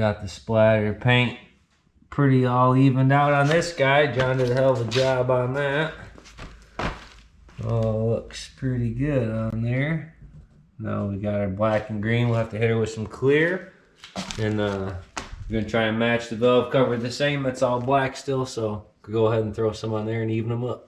Got the splatter paint pretty all evened out on this guy. John did a hell of a job on that. Oh, looks pretty good on there. Now we got our black and green. We'll have to hit her with some clear. And we're gonna try and match the valve cover the same. That's all black still, so go ahead and throw some on there and even them up.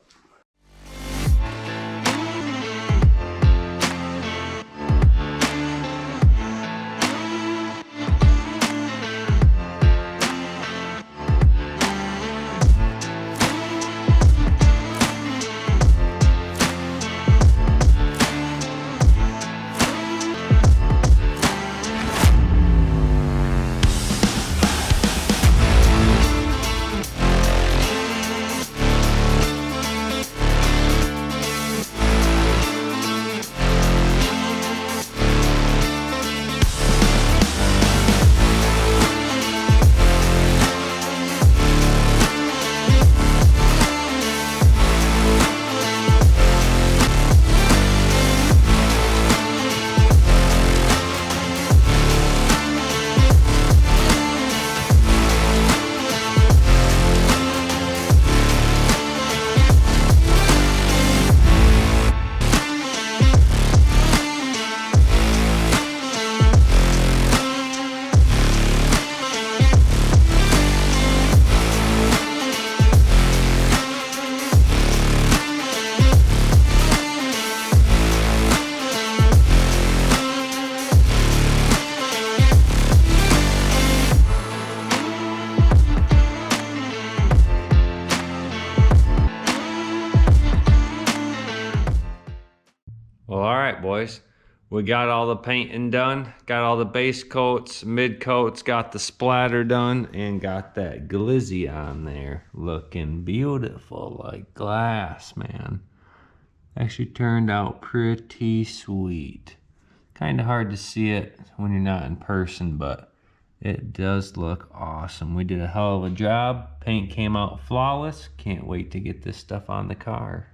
Well, all right, boys. We got all the painting done, got all the base coats, mid coats, got the splatter done, and got that glizzy on there. Looking beautiful like glass, man. Actually turned out pretty sweet. Kind of hard to see it when you're not in person, but it does look awesome. We did a hell of a job. Paint came out flawless. Can't wait to get this stuff on the car.